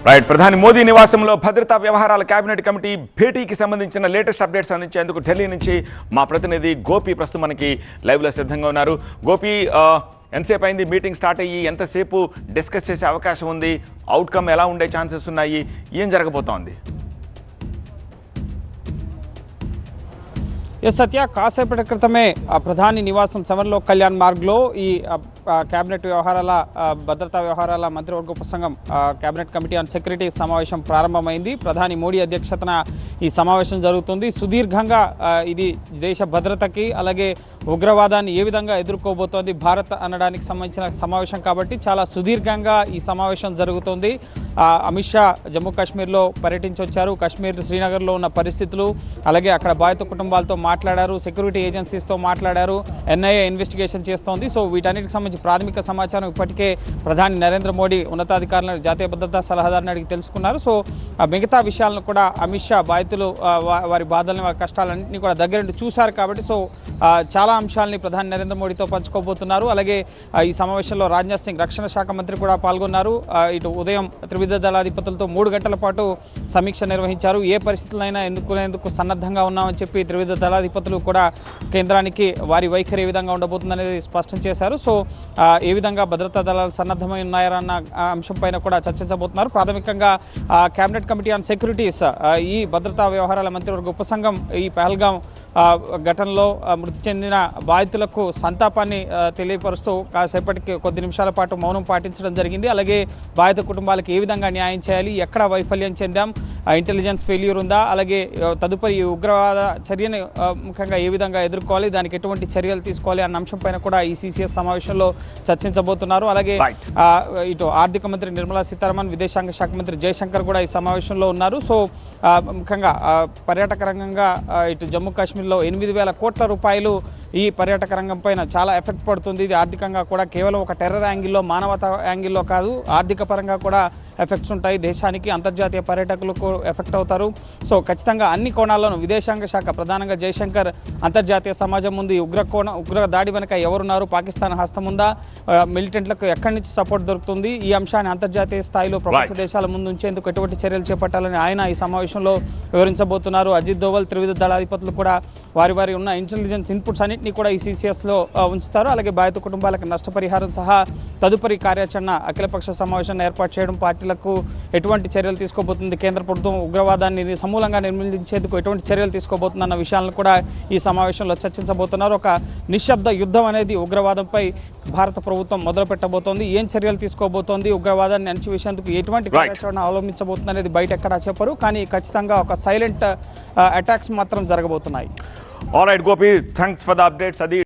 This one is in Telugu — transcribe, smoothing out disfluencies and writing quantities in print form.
రైట్ ప్రధాని మోదీ నివాసంలో భద్రతా వ్యవహారాల కేబినెట్ కమిటీ భేటీకి సంబంధించిన లేటెస్ట్ అప్డేట్స్ అందించేందుకు ఢిల్లీ నుంచి మా ప్రతినిధి గోపి ప్రస్తుతం మనకి లైవ్లో సిద్ధంగా ఉన్నారు. గోపి, ఎంతసేపు అయింది మీటింగ్ స్టార్ట్ అయ్యి? ఎంతసేపు డిస్కస్ చేసే అవకాశం ఉంది? అవుట్కమ్ ఎలా ఉండే ఛాన్సెస్ ఉన్నాయి? ఏం జరగబోతోంది? సత్య, కాసేపటి క్రితమే ప్రధాని నివాసం సెవెన్లో కళ్యాణ్ మార్గ్లో ఈ కేబినెట్ వ్యవహారాల భద్రతా వ్యవహారాల మంత్రివర్గ ఉపసంఘం కేబినెట్ కమిటీ ఆన్ సెక్యూరిటీ సమావేశం ప్రారంభమైంది. ప్రధాని మోడీ అధ్యక్షతన ఈ సమావేశం జరుగుతుంది. సుదీర్ఘంగా ఇది దేశ భద్రతకి అలాగే ఉగ్రవాదాన్ని ఏ విధంగా ఎదుర్కోబోతోంది భారత్ అనడానికి సంబంధించిన సమావేశం కాబట్టి చాలా సుదీర్ఘంగా ఈ సమావేశం జరుగుతుంది. అమిత్ షా జమ్మూ కాశ్మీర్లో పర్యటించి వచ్చారు. కాశ్మీర్ శ్రీనగర్లో ఉన్న పరిస్థితులు, అలాగే అక్కడ బాధిత కుటుంబాలతో మాట్లాడారు, సెక్యూరిటీ ఏజెన్సీస్తో మాట్లాడారు, ఎన్ఐఏ ఇన్వెస్టిగేషన్ చేస్తోంది. సో వీటన్నిటికి సంబంధించి ప్రాథమిక సమాచారం ఇప్పటికే ప్రధాని నరేంద్ర మోడీ ఉన్నతాధికారులను జాతీయ భద్రతా సలహాదారుని అడిగి తెలుసుకున్నారు. సో మిగతా విషయాలను కూడా అమిత్ షా బాధితులు వారి బాధల్ని వారి కష్టాలన్నింటినీ కూడా దగ్గరుండి చూశారు కాబట్టి సో చాలా అంశాలని ప్రధాని నరేంద్ర మోడీతో పంచుకోబోతున్నారు. అలాగే ఈ సమావేశంలో రాజ్నాథ్ సింగ్ రక్షణ శాఖ మంత్రి కూడా పాల్గొన్నారు. ఇటు ఉదయం త్రివిధ దళాధిపతులతో 3 గంటల పాటు సమీక్ష నిర్వహించారు. ఏ పరిస్థితులైనా ఎదుర్కొనేందుకు సన్నద్ధంగా ఉన్నామని చెప్పి త్రివిధ దళాధిపతులు కూడా కేంద్రానికి వారి వైఖరి ఏ విధంగా ఉండబోతుందనేది స్పష్టం చేశారు. సో ఏ విధంగా భద్రతా దళాలు సన్నద్ధమై ఉన్నాయన్న అంశం పైన కూడా చర్చించబోతున్నారు. ప్రాథమికంగా కేబినెట్ కమిటీ ఆన్ సెక్యూరిటీస్ ఈ భద్రతా వ్యవహారాల మంత్రివర్గ ఉపసంఘం ఈ పహల్గాం ఘటనలో మృతి చెందిన బాధితులకు సంతాపాన్ని తెలియపరుస్తూ కాసేపటికి కొద్ది నిమిషాల పాటు మౌనం పాటించడం జరిగింది. అలాగే బాధిత కుటుంబాలకు ఏ విధంగా న్యాయం చేయాలి, ఎక్కడ వైఫల్యం చెందాం, ఇంటెలిజెన్స్ ఫెయిల్యూర్ ఉందా, అలాగే తదుపరి ఉగ్రవాద చర్యని ముఖ్యంగా ఏ విధంగా ఎదుర్కోవాలి, దానికి ఎటువంటి చర్యలు తీసుకోవాలి అన్న అంశం పైన కూడా ఈ సిసిఎస్ సమావేశంలో చర్చించబోతున్నారు. అలాగే ఇటు ఆర్థిక మంత్రి నిర్మలా సీతారామన్, విదేశాంగ శాఖ మంత్రి జయశంకర్ కూడా ఈ సమావేశంలో ఉన్నారు. సో ముఖ్యంగా పర్యాటక రంగంగా ఇటు జమ్మూ కాశ్మీర్లో 8,000 కోట్ల రూపాయలు ఈ పర్యాటక రంగం పైన చాలా ఎఫెక్ట్ పడుతుంది. ఇది ఆర్థికంగా కూడా కేవలం ఒక టెర్రర్ యాంగిల్లో, మానవతా యాంగిల్లో కాదు, ఆర్థిక పరంగా కూడా ఎఫెక్ట్స్ ఉంటాయి. దేశానికి అంతర్జాతీయ పర్యాటకులకు ఎఫెక్ట్ అవుతారు. సో ఖచ్చితంగా అన్ని కోణాల్లోనూ విదేశాంగ శాఖ ప్రధానంగా జయశంకర్ అంతర్జాతీయ సమాజం ముందు ఉగ్ర దాడి వెనుక ఎవరున్నారు, పాకిస్తాన్ హస్తం ఉందా, మిలిటెంట్లకు ఎక్కడి నుంచి సపోర్ట్ దొరుకుతుంది, ఈ అంశాన్ని అంతర్జాతీయ స్థాయిలో ప్రపంచ దేశాల ముందు ఉంచేందుకు ఎటువంటి చర్యలు చేపట్టాలని ఆయన ఈ సమావేశంలో వివరించబోతున్నారు. అజిత్ దోవల్, త్రివిధ దళాధిపతులు కూడా వారి ఉన్న ఇంటెలిజెన్స్ ఇన్పుట్స్ అన్నింటినీ కూడా ఈ సిసిఎస్లో ఉంచుతారు. అలాగే బాధిత కుటుంబాలకు నష్టపరిహారం సహా తదుపరి కార్యాచరణ అఖిలపక్ష సమావేశాన్ని ఏర్పాటు చేయడం, పార్టీలకు ఎటువంటి చర్యలు తీసుకోబోతుంది, కేంద్ర ప్రభుత్వం ఉగ్రవాదాన్ని సమూలంగా నిర్మూలించేందుకు ఎటువంటి చర్యలు తీసుకోబోతుందన్న విషయాలను కూడా ఈ సమావేశంలో చర్చించబోతున్నారు. ఒక నిశ్శబ్ద యుద్ధం అనేది ఉగ్రవాదంపై భారత ప్రభుత్వం మొదలు పెట్టబోతోంది. ఏం చర్యలు తీసుకోబోతోంది, ఉగ్రవాదాన్ని అణచివేసేందుకు ఎటువంటి కార్యాచరణ అవలంబించబోతుంది అనేది బయట ఎక్కడా చెప్పరు. కానీ ఖచ్చితంగా ఒక సైలెంట్ అటాక్స్ మాత్రం జరగబోతున్నాయి. All right Gopi, thanks for the updates. అది